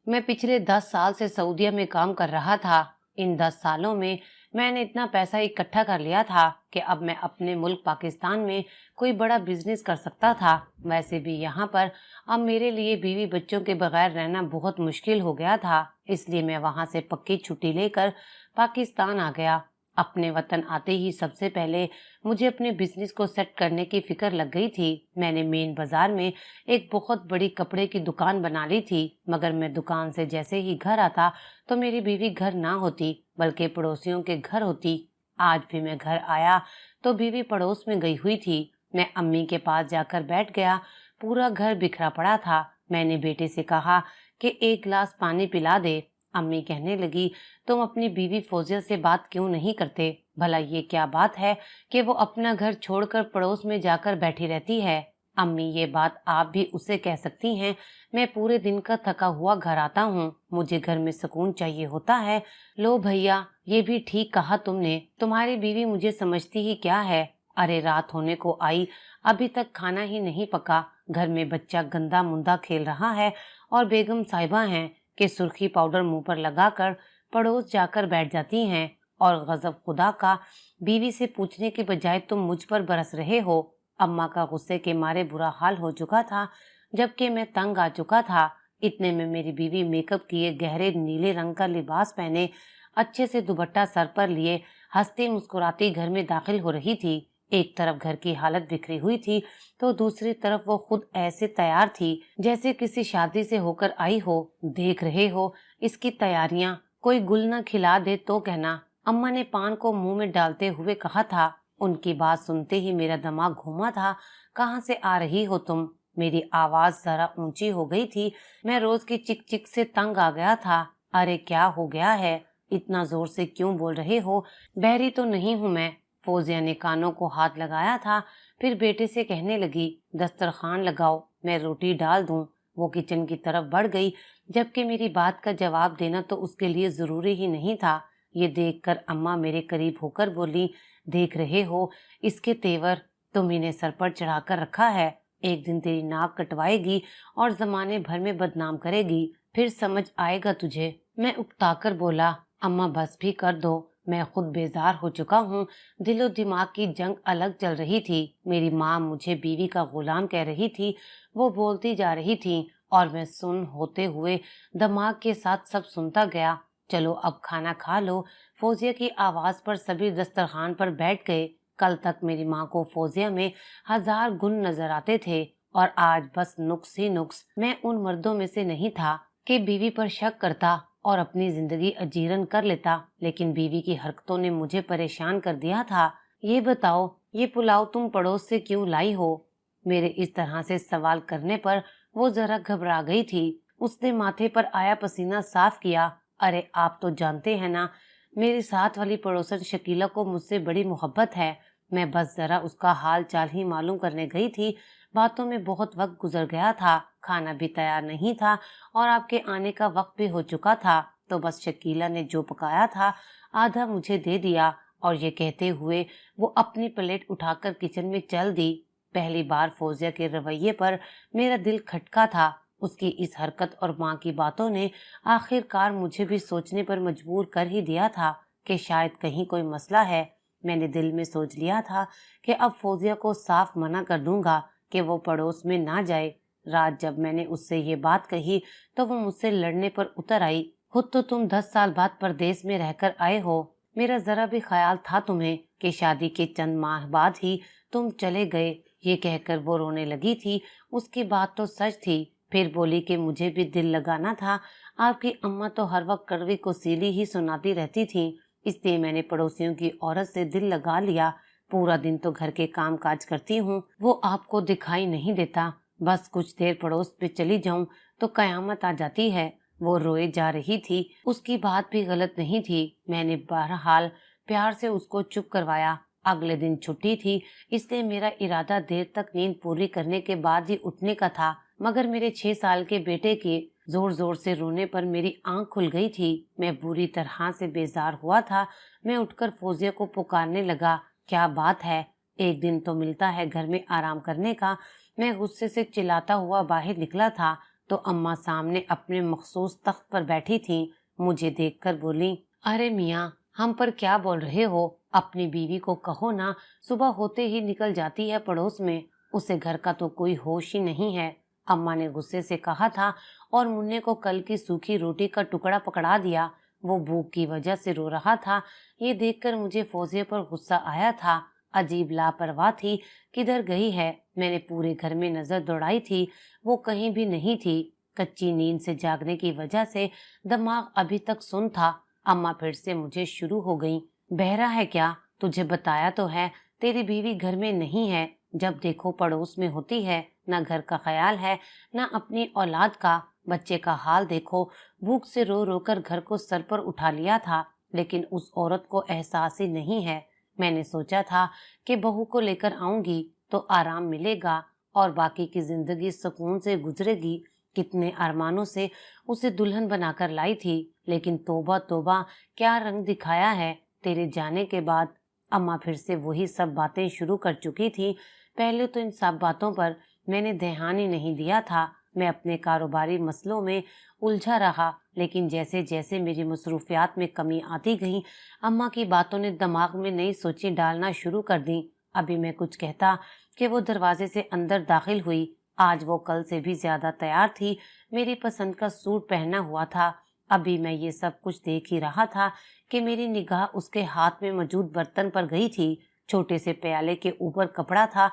मैं पिछले 10 साल से सऊदीया में काम कर रहा था। इन 10 सालों में मैंने इतना पैसा इकट्ठा कर लिया था कि अब मैं अपने मुल्क पाकिस्तान में कोई बड़ा बिजनेस कर सकता था। वैसे भी यहाँ पर अब मेरे लिए बीवी बच्चों के बगैर रहना बहुत मुश्किल हो गया था, इसलिए मैं वहाँ से पक्की छुट्टी लेकर पाकिस्तान आ गया। अपने वतन आते ही सबसे पहले मुझे अपने बिजनेस को सेट करने की फिक्र लग गई थी। मैंने मेन बाजार में एक बहुत बड़ी कपड़े की दुकान बना ली थी, मगर मैं दुकान से जैसे ही घर आता तो मेरी बीवी घर ना होती बल्कि पड़ोसियों के घर होती। आज भी मैं घर आया तो बीवी पड़ोस में गई हुई थी। मैं अम्मी के पास जाकर बैठ गया। पूरा घर बिखरा पड़ा था। मैंने बेटे से कहा कि एक गिलास पानी पिला दे। अम्मी कहने लगी, तुम अपनी बीवी फौजिया से बात क्यों नहीं करते? भला ये क्या बात है कि वो अपना घर छोड़कर पड़ोस में जाकर बैठी रहती है? अम्मी, ये बात आप भी उससे कह सकती हैं। मैं पूरे दिन का थका हुआ घर आता हूँ, मुझे घर में सुकून चाहिए होता है। लो भैया, ये भी ठीक कहा तुमने। तुम्हारी बीवी मुझे समझती ही क्या है। अरे रात होने को आई, अभी तक खाना ही नहीं पका। घर में बच्चा गंदा मुंदा खेल रहा है और बेगम साहिबा हैं कि सुर्खी पाउडर मुंह पर लगाकर पड़ोस जाकर बैठ जाती हैं। और गजब खुदा का, बीवी से पूछने के बजाय तुम मुझ पर बरस रहे हो। अम्मा का गुस्से के मारे बुरा हाल हो चुका था, जबकि मैं तंग आ चुका था। इतने में मेरी बीवी मेकअप किए गहरे नीले रंग का लिबास पहने, अच्छे से दुपट्टा सर पर लिए, हंसती मुस्कुराती घर में दाखिल हो रही थी। एक तरफ घर की हालत बिखरी हुई थी तो दूसरी तरफ वो खुद ऐसे तैयार थी जैसे किसी शादी से होकर आई हो। देख रहे हो इसकी तैयारियां, कोई गुल न खिला दे तो कहना। अम्मा ने पान को मुंह में डालते हुए कहा था। उनकी बात सुनते ही मेरा दिमाग घूमा था। कहाँ से आ रही हो तुम? मेरी आवाज जरा ऊंची हो गई थी। मैं रोज की चिक चिक से तंग आ गया था। अरे क्या हो गया है? इतना जोर से क्यों बोल रहे हो? बहरी तो नहीं हूँ मैं। फौजिया ने कानों को हाथ लगाया था। फिर बेटे से कहने लगी, दस्तरखान लगाओ, मैं रोटी डाल दूं। वो किचन की तरफ बढ़ गई, जबकि मेरी बात का जवाब देना तो उसके लिए जरूरी ही नहीं था। ये देखकर अम्मा मेरे करीब होकर बोली, देख रहे हो इसके तेवर? तुम इन्हें सर पर चढ़ाकर रखा है। एक दिन तेरी नाक कटवाएगी और जमाने भर में बदनाम करेगी, फिर समझ आएगा तुझे। मैं उकताकर बोला, अम्मा बस भी कर दो, मैं खुद बेजार हो चुका हूँ। दिलो दिमाग की जंग अलग चल रही थी। मेरी माँ मुझे बीवी का गुलाम कह रही थी। वो बोलती जा रही थी और मैं सुन होते हुए दिमाग के साथ सब सुनता गया। चलो अब खाना खा लो। फौजिया की आवाज पर सभी दस्तरखान पर बैठ गए। कल तक मेरी माँ को फौजिया में 1000 गुण नजर आते थे और आज बस नुक्स ही नुक्स। मैं उन मर्दों में से नहीं था कि बीवी पर शक करता और अपनी जिंदगी अजीरन कर लेता, लेकिन बीवी की हरकतों ने मुझे परेशान कर दिया था। ये बताओ, ये पुलाव तुम पड़ोस से क्यों लाई हो? मेरे इस तरह से सवाल करने पर वो जरा घबरा गई थी। उसने माथे पर आया पसीना साफ किया। अरे आप तो जानते हैं ना, मेरी साथ वाली पड़ोसन शकीला को मुझसे बड़ी मोहब्बत है। मैं बस जरा उसका हाल चाल ही मालूम करने गई थी। बातों में बहुत वक्त गुजर गया था। खाना भी तैयार नहीं था और आपके आने का वक्त भी हो चुका था, तो बस शकीला ने जो पकाया था आधा मुझे दे दिया और ये कहते हुए वो अपनी प्लेट उठाकर किचन में चल दी। पहली बार फौजिया के रवैये पर मेरा दिल खटका था। उसकी इस हरकत और माँ की बातों ने आखिरकार मुझे भी सोचने पर मजबूर कर ही दिया था कि शायद कहीं कोई मसला है। मैंने दिल में सोच लिया था कि अब फौजिया को साफ मना कर दूंगा कि वो पड़ोस में ना जाए। रात जब मैंने उससे ये बात कही तो वो मुझसे लड़ने पर उतर आई। खुद तो तुम 10 साल बाद परदेश में रहकर आए हो। मेरा जरा भी ख्याल था तुम्हें कि शादी के चंद माह बाद ही तुम चले गए। ये कहकर वो रोने लगी थी। उसकी बात तो सच थी। फिर बोली कि मुझे भी दिल लगाना था। आपकी अम्मा तो हर वक्त कड़वी को सीली ही सुनाती रहती थी, इसलिए मैंने पड़ोसियों की औरत से दिल लगा लिया। पूरा दिन तो घर के काम काज करती हूँ, वो आपको दिखाई नहीं देता। बस कुछ देर पड़ोस पे चली जाऊं तो कयामत आ जाती है। वो रोए जा रही थी। उसकी बात भी गलत नहीं थी। मैंने बहरहाल प्यार से उसको चुप करवाया। अगले दिन छुट्टी थी, इसलिए मेरा इरादा देर तक नींद पूरी करने के बाद ही उठने का था, मगर मेरे 6 साल के बेटे के जोर जोर से रोने पर मेरी आंख खुल गई थी। मैं बुरी तरह से बेजार हुआ था। मैं उठकर फौजिया को पुकारने लगा, क्या बात है? एक दिन तो मिलता है घर में आराम करने का। मैं गुस्से से चिल्लाता हुआ बाहर निकला था। तो अम्मा सामने अपने मखसूस तख्त पर बैठी थीं। मुझे देखकर बोली, अरे मियाँ, हम पर क्या बोल रहे हो? अपनी बीवी को कहो ना, सुबह होते ही निकल जाती है पड़ोस में, उसे घर का तो कोई होश ही नहीं है। अम्मा ने गुस्से से कहा था और मुन्ने को कल की सूखी रोटी का टुकड़ा पकड़ा दिया। वो भूख की वजह से रो रहा था। ये देखकर मुझे फौजिया पर गुस्सा आया था। अजीब लापरवाह थी, किधर गई है? मैंने पूरे घर में नजर दौड़ाई थी, वो कहीं भी नहीं थी। कच्ची नींद से जागने की वजह से दिमाग अभी तक सुन था। अम्मा फिर से मुझे शुरू हो गई, बहरा है क्या? तुझे बताया तो है तेरी बीवी घर में नहीं है, जब देखो पड़ोस में होती है। ना घर का ख्याल है, ना अपनी औलाद का। बच्चे का हाल देखो, भूख से रो रो कर घर को सर पर उठा लिया था, लेकिन उस औरत को एहसास ही नहीं है। मैंने सोचा था कि बहू को लेकर आऊंगी तो आराम मिलेगा और बाकी की जिंदगी सुकून से गुजरेगी। कितने अरमानों से उसे दुल्हन बनाकर लाई थी, लेकिन तौबा तौबा, क्या रंग दिखाया है तेरे जाने के बाद। अम्मा फिर से वही सब बातें शुरू कर चुकी थी। पहले तो इन सब बातों पर मैंने ध्यान ही नहीं दिया था। मैं अपने कारोबारी मसलों में उलझा रहा, लेकिन जैसे जैसे मेरी मसरूफियात में कमी आती गई, अम्मा की बातों ने दिमाग में नई सोचें डालना शुरू कर दी। अभी मैं कुछ कहता कि वो दरवाजे से अंदर दाखिल हुई। आज वो कल से भी ज्यादा तैयार थी। मेरी पसंद का सूट पहना हुआ था। अभी मैं ये सब कुछ देख ही रहा था कि मेरी निगाह उसके हाथ में मौजूद बर्तन पर गई थी। छोटे से प्याले के ऊपर कपड़ा था।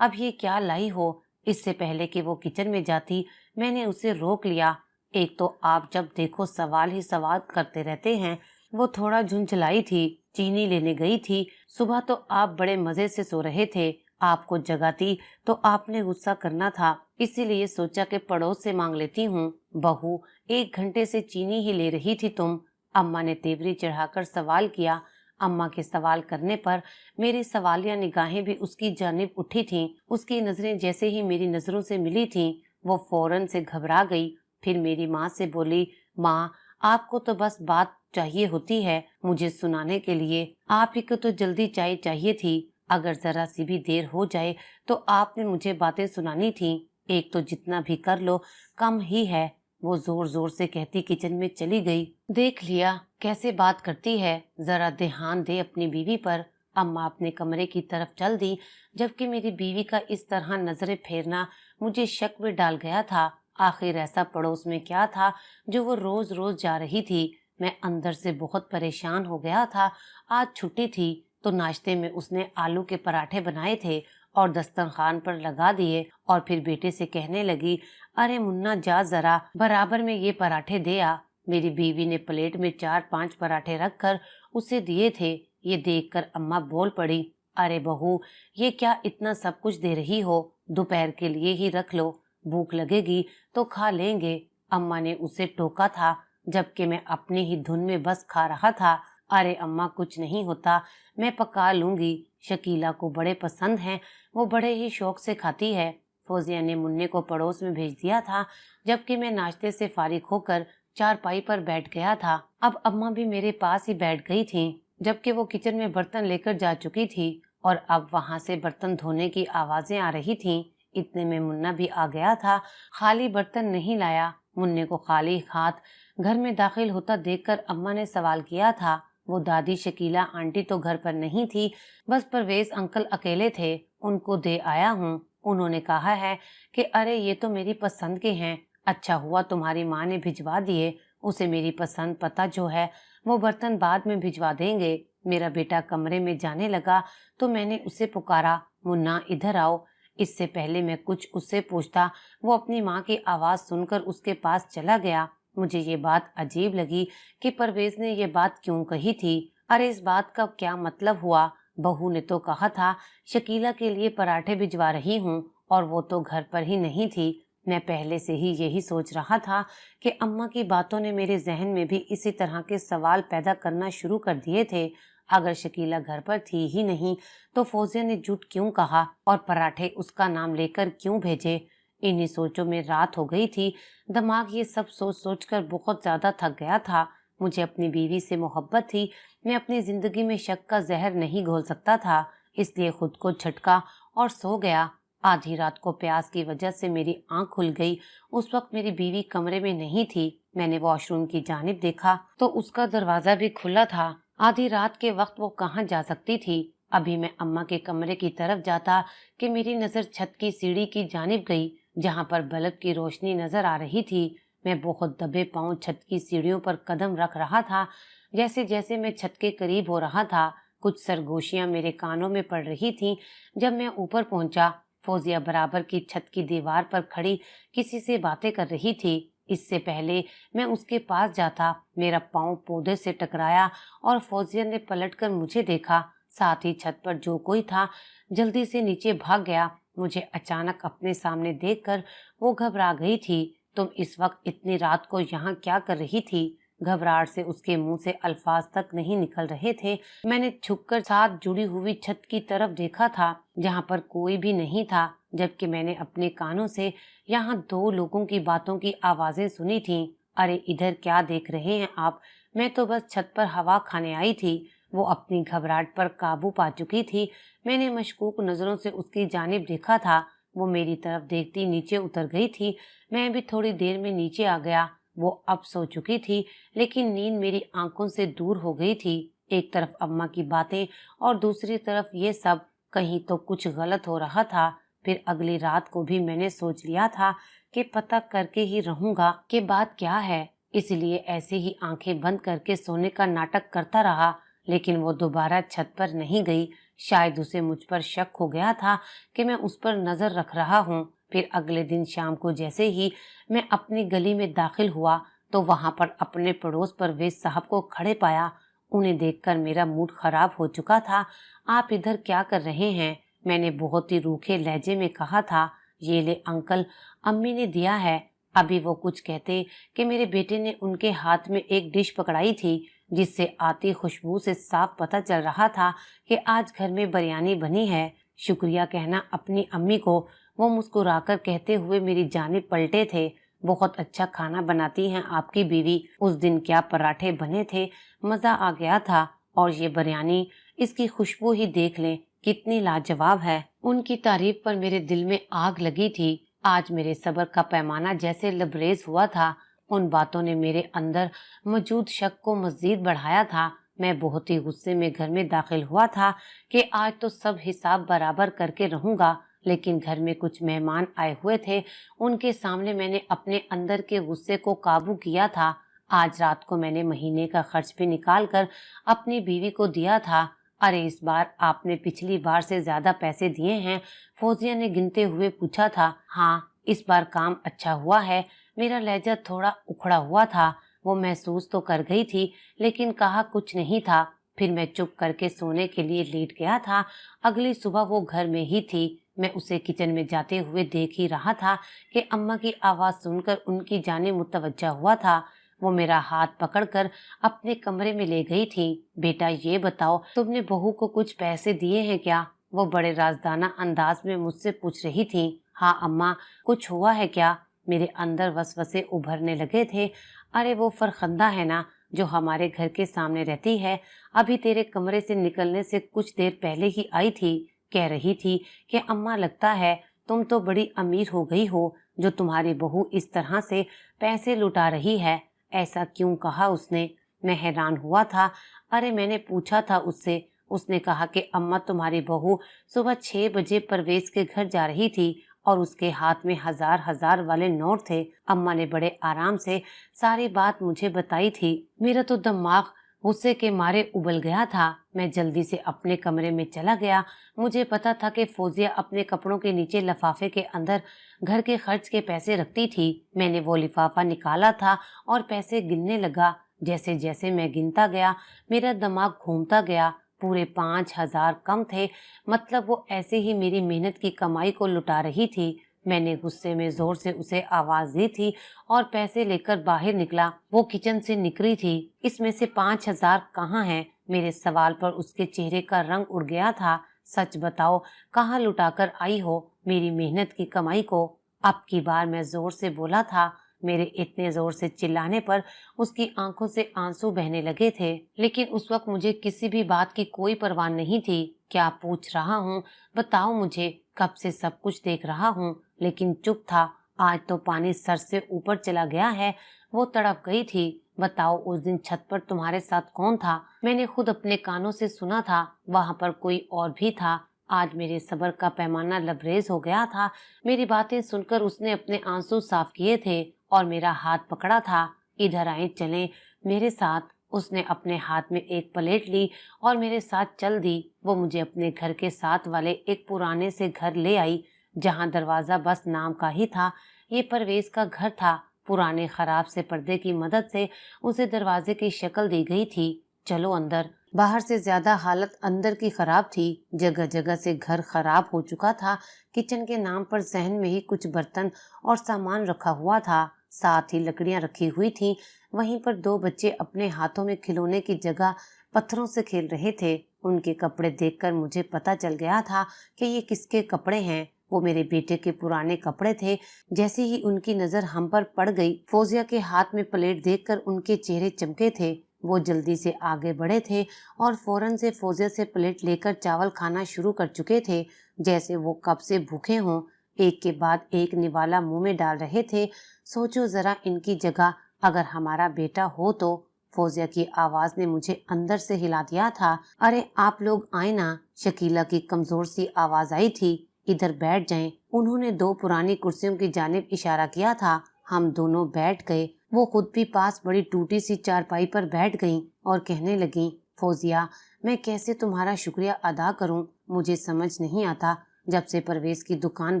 अब ये क्या लाई हो? इससे पहले कि वो किचन में जाती, मैंने उसे रोक लिया। एक तो आप जब देखो सवाल ही सवाल करते रहते हैं। वो थोड़ा झुंझलाई थी, चीनी लेने गई थी। सुबह तो आप बड़े मजे से सो रहे थे, आपको जगाती तो आपने गुस्सा करना था, इसीलिए सोचा कि पड़ोस से मांग लेती हूँ। बहू, 1 घंटे से चीनी ही ले रही थी तुम? अम्मा ने तेवरी चढ़ाकर सवाल किया। अम्मा के सवाल करने पर मेरी सवालिया निगाहें भी उसकी जानिब उठी थीं। उसकी नजरें जैसे ही मेरी नजरों से मिली थीं, वो फौरन से घबरा गई। फिर मेरी माँ से बोली, माँ, आपको तो बस बात चाहिए होती है मुझे सुनाने के लिए। आप ही को तो जल्दी चाय चाहिए थी। अगर जरा सी भी देर हो जाए तो आपने मुझे बातें सुनानी थी। एक तो जितना भी कर लो कम ही है। वो जोर जोर से कहती किचन में चली गई। देख लिया कैसे बात करती है, जरा ध्यान दे अपनी बीवी पर। अम्मा अपने कमरे की तरफ चल दी, जबकि मेरी बीवी का इस तरह नजरें फेरना मुझे शक में डाल गया था। आखिर ऐसा पड़ोस में क्या था जो वो रोज रोज जा रही थी? मैं अंदर से बहुत परेशान हो गया था। आज छुट्टी थी तो नाश्ते में उसने आलू के पराठे बनाए थे और दस्तरखान पर लगा दिए, और फिर बेटे से कहने लगी, अरे मुन्ना, जा जरा बराबर में ये पराठे दे आ। मेरी बीवी ने प्लेट में 4-5 पराठे रखकर उसे दिए थे। ये देखकर अम्मा बोल पड़ी, अरे बहू, ये क्या इतना सब कुछ दे रही हो? दोपहर के लिए ही रख लो, भूख लगेगी तो खा लेंगे। अम्मा ने उसे टोका था, जबकि मैं अपनी ही धुन में बस खा रहा था। अरे अम्मा, कुछ नहीं होता, मैं पका लूंगी। शकीला को बड़े पसंद हैं, वो बड़े ही शौक से खाती है। फौजिया ने मुन्ने को पड़ोस में भेज दिया था, जबकि मैं नाश्ते से फारिग होकर चारपाई पर बैठ गया था। अब अम्मा भी मेरे पास ही बैठ गई थीं, जबकि वो किचन में बर्तन लेकर जा चुकी थी और अब वहां से बर्तन धोने की आवाजें आ रही थीं। इतने में मुन्ना भी आ गया था। खाली बर्तन नहीं लाया। मुन्ने को खाली हाथ घर में दाखिल होता देखकर अम्मा ने सवाल किया था। वो दादी शकीला आंटी तो घर पर नहीं थी, बस परवेज अंकल अकेले थे, उनको दे आया हूँ। उन्होंने कहा है कि अरे ये तो मेरी पसंद के हैं, अच्छा हुआ तुम्हारी माँ ने भिजवा दिए। उसे मेरी पसंद पता जो है वो बर्तन बाद में भिजवा देंगे। मेरा बेटा कमरे में जाने लगा तो मैंने उसे पुकारा, मुन्ना इधर आओ। इससे पहले मैं कुछ उससे पूछता, वो अपनी माँ की आवाज सुनकर उसके पास चला गया। मुझे ये बात अजीब लगी कि परवेज ने ये बात क्यों कही थी। अरे इस बात का क्या मतलब हुआ? बहू ने तो कहा था शकीला के लिए पराठे भिजवा रही हूँ, और वो तो घर पर ही नहीं थी। मैं पहले से ही यही सोच रहा था कि अम्मा की बातों ने मेरे जहन में भी इसी तरह के सवाल पैदा करना शुरू कर दिए थे। अगर शकीला घर पर थी ही नहीं तो फौजिया ने झूठ क्यों कहा और पराठे उसका नाम लेकर क्यों भेजे? इन्हीं सोचों में रात हो गई थी। दिमाग ये सब सोच सोच कर बहुत ज्यादा थक गया था। मुझे अपनी बीवी से मोहब्बत थी। मैं अपनी जिंदगी में शक का जहर नहीं घोल सकता था, इसलिए खुद को झटका और सो गया। आधी रात को प्यास की वजह से मेरी आंख खुल गई। उस वक्त मेरी बीवी कमरे में नहीं थी। मैंने वॉशरूम की जानिब देखा तो उसका दरवाजा भी खुला था। आधी रात के वक्त वो कहाँ जा सकती थी। अभी मैं अम्मा के कमरे की तरफ जाता कि मेरी नजर छत की सीढ़ी की जानिब गई, जहाँ पर बल्ब की रोशनी नजर आ रही थी। मैं बहुत दबे पांव छत की सीढ़ियों पर कदम रख रहा था। जैसे जैसे मैं छत के करीब हो रहा था, कुछ सरगोशियां मेरे कानों में पड़ रही थीं। जब मैं ऊपर पहुंचा, फौजिया बराबर की छत की दीवार पर खड़ी किसी से बातें कर रही थी। इससे पहले मैं उसके पास जाता, मेरा पांव पौधे से टकराया और फौजिया ने पलटकर मुझे देखा। साथ ही छत पर जो कोई था जल्दी से नीचे भाग गया। मुझे अचानक अपने सामने देखकर वो घबरा गई थी। तुम इस वक्त इतनी रात को यहाँ क्या कर रही थी? घबराहट से उसके मुंह से अल्फाज तक नहीं निकल रहे थे। मैंने छुपकर साथ जुड़ी हुई छत की तरफ देखा था, जहाँ पर कोई भी नहीं था, जबकि मैंने अपने कानों से यहाँ दो लोगों की बातों की आवाजें सुनी थीं। अरे इधर क्या देख रहे हैं आप? मैं तो बस छत पर हवा खाने आई थी। वो अपनी घबराहट पर काबू पा चुकी थी। मैंने मशकूक नजरों से उसकी जानिब देखा था। वो मेरी तरफ देखती नीचे उतर गई थी। मैं भी थोड़ी देर में नीचे आ गया। वो अब सो चुकी थी, लेकिन नींद मेरी आंखों से दूर हो गई थी। एक तरफ अम्मा की बातें और दूसरी तरफ ये सब। कहीं तो कुछ गलत हो रहा था। फिर अगली रात को भी मैंने सोच लिया था कि पता करके ही रहूंगा कि बात क्या है। इसलिए ऐसे ही आंखें बंद करके सोने का नाटक करता रहा। लेकिन वो दोबारा छत पर नहीं गई। शायद उसे मुझ पर शक हो गया था कि मैं उस पर नजर रख रहा हूँ। फिर अगले दिन शाम को जैसे ही मैं अपनी गली में दाखिल हुआ तो वहां पर अपने पड़ोस परवेज साहब को खड़े पाया। उन्हें देखकर मेरा मूड खराब हो चुका था। आप इधर क्या कर रहे हैं? मैंने बहुत ही रूखे लहजे में कहा था। ये ले अंकल, अम्मी ने दिया है। अभी वो कुछ कहते कि मेरे बेटे ने उनके हाथ में एक डिश पकड़ाई थी, जिससे आती खुशबू से साफ पता चल रहा था कि आज घर में बिरयानी बनी है। शुक्रिया कहना अपनी अम्मी को, वो मुस्कुराकर कहते हुए मेरी जानिब पलटे थे। बहुत अच्छा खाना बनाती हैं आपकी बीवी। उस दिन क्या पराठे बने थे, मजा आ गया था। और ये बिरयानी, इसकी खुशबू ही देख लें, कितनी लाजवाब है। उनकी तारीफ पर मेरे दिल में आग लगी थी। आज मेरे सब्र का पैमाना जैसे लबरेज हुआ था। उन बातों ने मेरे अंदर मौजूद शक को मजीद बढ़ाया था। मैं बहुत ही गुस्से में घर में दाखिल हुआ था कि आज तो सब हिसाब बराबर करके रहूंगा। लेकिन घर में कुछ मेहमान आए हुए थे। उनके सामने मैंने अपने अंदर के गुस्से को काबू किया था। आज रात को मैंने महीने का खर्च भी निकाल कर अपनी बीवी को दिया था। अरे इस बार आपने पिछली बार से ज्यादा पैसे दिए हैं? फौजिया ने गिनते हुए पूछा था। हाँ, इस बार काम अच्छा हुआ है। मेरा लहजा थोड़ा उखड़ा हुआ था। वो महसूस तो कर गई थी, लेकिन कहा कुछ नहीं था। फिर मैं चुप करके सोने के लिए लेट गया था। अगली सुबह वो घर में ही थी। मैं उसे किचन में जाते हुए देख ही रहा था कि अम्मा की आवाज सुनकर उनकी जाने मुतवज्जा हुआ था। वो मेरा हाथ पकड़कर अपने कमरे में ले गई थी। बेटा ये बताओ, तुमने बहू को कुछ पैसे दिए हैं क्या? वो बड़े राजदाना अंदाज में मुझसे पूछ रही थी। हाँ अम्मा, कुछ हुआ है क्या? मेरे अंदर वसवसे उभरने लगे थे। अरे वो फरखंदा है ना, जो हमारे घर के सामने रहती है, अभी तेरे कमरे से निकलने से कुछ देर पहले ही आई थी। कह रही थी कि अम्मा लगता है तुम तो बड़ी अमीर हो गई हो, जो तुम्हारी बहू इस तरह से पैसे लुटा रही है। ऐसा क्यों कहा उसने? मैं हैरान हुआ था। अरे मैंने पूछा था उससे। उसने कहा कि अम्मा तुम्हारी बहू सुबह 6 बजे परवेज के घर जा रही थी और उसके हाथ में हजार हजार वाले नोट थे। अम्मा ने बड़े आराम से सारी बात मुझे बताई थी। मेरा तो दिमाग गुस्से के मारे उबल गया था। मैं जल्दी से अपने कमरे में चला गया। मुझे पता था कि फौजिया अपने कपड़ों के नीचे लिफाफे के अंदर घर के खर्च के पैसे रखती थी। मैंने वो लिफाफा निकाला था और पैसे गिनने लगा। जैसे जैसे मैं गिनता गया, मेरा दिमाग घूमता गया। पूरे 5,000 कम थे। मतलब वो ऐसे ही मेरी मेहनत की कमाई को लुटा रही थी। मैंने गुस्से में जोर से उसे आवाज दी थी और पैसे लेकर बाहर निकला। वो किचन से निकली थी। इसमें से 5,000 कहाँ हैं? मेरे सवाल पर उसके चेहरे का रंग उड़ गया था। सच बताओ, कहाँ लुटाकर आई हो मेरी मेहनत की कमाई को? अब की बार मैं जोर से बोला था। मेरे इतने जोर से चिल्लाने पर उसकी आंखों से आंसू बहने लगे थे, लेकिन उस वक्त मुझे किसी भी बात की कोई परवाह नहीं थी। क्या पूछ रहा हूँ, बताओ मुझे, कब से सब कुछ देख रहा हूँ, लेकिन चुप था। आज तो पानी सर से ऊपर चला गया है। वो तड़प गई थी। बताओ, उस दिन छत पर तुम्हारे साथ कौन था? मैंने खुद अपने कानों से सुना था, वहां पर कोई और भी था। आज मेरे सब्र का पैमाना लबरेज हो गया था। मेरी बातें सुनकर उसने अपने आंसू साफ किए थे और मेरा हाथ पकड़ा था। इधर आए, चलें मेरे साथ। उसने अपने हाथ में एक प्लेट ली और मेरे साथ चल दी। वो मुझे अपने घर के साथ वाले एक पुराने से घर ले आई, जहाँ दरवाजा बस नाम का ही था। ये परवेज का घर था। पुराने खराब से पर्दे की मदद से उसे दरवाजे की शक्ल दी गई थी। चलो अंदर। बाहर से ज्यादा हालत अंदर की खराब थी। जगह जगह से घर खराब हो चुका था। किचन के नाम पर सहन में ही कुछ बर्तन और सामान रखा हुआ था, साथ ही लकड़ियां रखी हुई थी। वहीं पर दो बच्चे अपने हाथों में खिलौने की जगह पत्थरों से खेल रहे थे। उनके कपड़े देखकर मुझे पता चल गया था कि ये किसके कपड़े हैं। वो मेरे बेटे के पुराने कपड़े थे। जैसे ही उनकी नजर हम पर पड़ गई, फौजिया के हाथ में प्लेट देखकर उनके चेहरे चमके थे। वो जल्दी से आगे बढ़े थे और फौरन से फौजिया से प्लेट लेकर चावल खाना शुरू कर चुके थे, जैसे वो कब से भूखे हों। एक के बाद एक निवाला मुंह में डाल रहे थे। सोचो जरा, इनकी जगह अगर हमारा बेटा हो तो। फौजिया की आवाज ने मुझे अंदर से हिला दिया था। अरे आप लोग आए ना, शकीला की कमजोर सी आवाज आई थी। इधर बैठ जाएं। उन्होंने दो पुरानी कुर्सियों की जानिब इशारा किया था। हम दोनों बैठ गए। वो खुद भी पास बड़ी टूटी सी चारपाई पर बैठ गईं और कहने लगीं, फौजिया, मैं कैसे तुम्हारा शुक्रिया अदा करूं, मुझे समझ नहीं आता। जब से परवेज की दुकान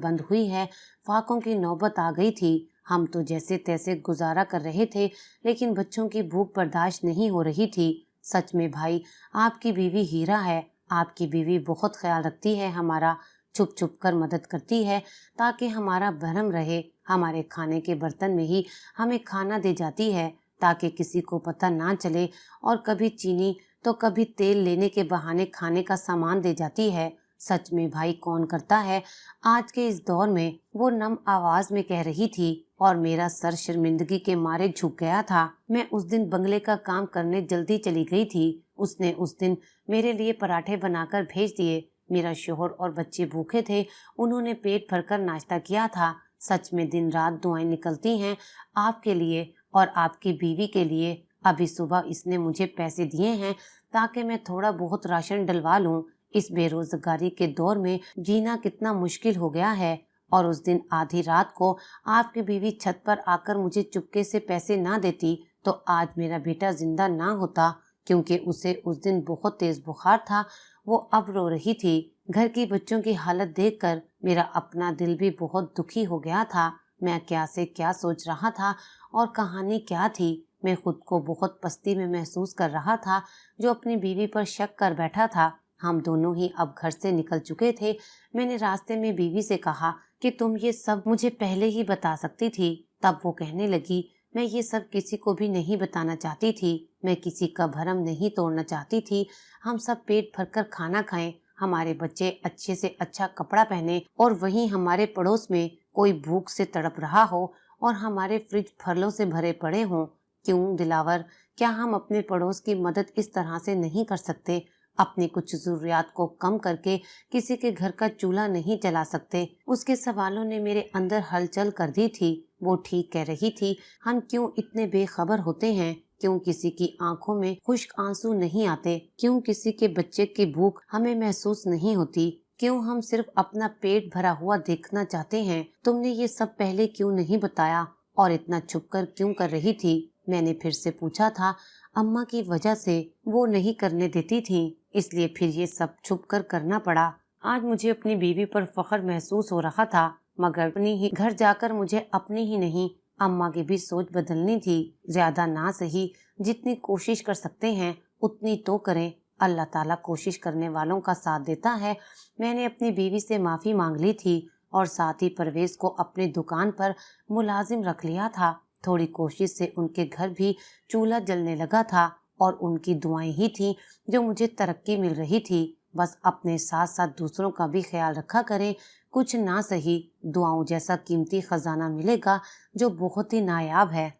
बंद हुई है, फाकों की नौबत आ गई थी। हम तो जैसे तैसे गुजारा कर रहे थे, लेकिन बच्चों की भूख बर्दाश्त नहीं हो रही थी। सच में भाई, आपकी बीवी हीरा है। आपकी बीवी बहुत ख्याल रखती है हमारा, छुप छुप कर मदद करती है ताकि हमारा भरम रहे। हमारे खाने के बर्तन में ही हमें खाना दे जाती है ताकि किसी को पता ना चले, और कभी चीनी तो कभी तेल लेने के बहाने खाने का सामान दे जाती है। सच में भाई, कौन करता है आज के इस दौर में। वो नम आवाज में कह रही थी और मेरा सर शर्मिंदगी के मारे झुक गया था। मैं उस दिन बंगले का काम करने जल्दी चली गई थी। उसने उस दिन मेरे लिए पराठे बनाकर भेज दिए। मेरा शोहर और बच्चे भूखे थे। उन्होंने पेट भरकर नाश्ता किया था। सच में दिन रात दुआएं निकलती हैं आपके लिए और आपकी बीवी के लिए। अभी सुबह इसने मुझे पैसे दिए हैं ताकि मैं थोड़ा बहुत राशन डलवा लूं। इस बेरोजगारी के दौर में जीना कितना मुश्किल हो गया है। और उस दिन आधी रात को आपकी बीवी छत पर आकर मुझे चुपके से पैसे ना देती तो आज मेरा बेटा जिंदा ना होता, क्योंकि उसे उस दिन बहुत तेज बुखार था। वो अब रो रही थी। घर की बच्चों की हालत देखकर मेरा अपना दिल भी बहुत दुखी हो गया था। मैं क्या से क्या सोच रहा था और कहानी क्या थी। मैं खुद को बहुत पस्ती में महसूस कर रहा था, जो अपनी बीवी पर शक कर बैठा था। हम दोनों ही अब घर से निकल चुके थे। मैंने रास्ते में बीवी से कहा कि तुम ये सब मुझे पहले ही बता सकती थी। तब वो कहने लगी, मैं ये सब किसी को भी नहीं बताना चाहती थी। मैं किसी का भरम नहीं तोड़ना चाहती थी। हम सब पेट भरकर खाना खाएं, हमारे बच्चे अच्छे से अच्छा कपड़ा पहने, और वहीं हमारे पड़ोस में कोई भूख से तड़प रहा हो और हमारे फ्रिज फलों से भरे पड़े हों। क्यों दिलावर, क्या हम अपने पड़ोस की मदद इस तरह से नहीं कर सकते? अपनी कुछ जरूरियात को कम करके किसी के घर का चूल्हा नहीं जला सकते? उसके सवालों ने मेरे अंदर हलचल कर दी थी। वो ठीक कह रही थी। हम क्यों इतने बेखबर होते हैं? क्यों किसी की आंखों में खुश्क आंसू नहीं आते? क्यों किसी के बच्चे की भूख हमें महसूस नहीं होती? क्यों हम सिर्फ अपना पेट भरा हुआ देखना चाहते हैं? तुमने ये सब पहले क्यों नहीं बताया और इतना छुपकर क्यों कर रही थी? मैंने फिर से पूछा था। अम्मा की वजह से वो नहीं करने देती थी, इसलिए फिर ये सब छुप कर करना पड़ा। आज मुझे अपनी बीवी पर फख्र महसूस हो रहा था, मगर अपनी ही घर जाकर मुझे अपनी ही नहीं, अम्मा की भी सोच बदलनी थी। ज्यादा ना सही, जितनी कोशिश कर सकते हैं उतनी तो करें। अल्लाह ताला कोशिश करने वालों का साथ देता है। मैंने अपनी बीवी से माफी मांग ली थी और साथ ही परवेज को अपनी दुकान पर मुलाजिम रख लिया था। थोड़ी कोशिश से उनके घर भी चूल्हा जलने लगा था और उनकी दुआएं ही थी जो मुझे तरक्की मिल रही थी। बस अपने साथ साथ दूसरों का भी ख्याल रखा करें। कुछ ना सही, दुआओं जैसा कीमती खजाना मिलेगा जो बहुत ही नायाब है।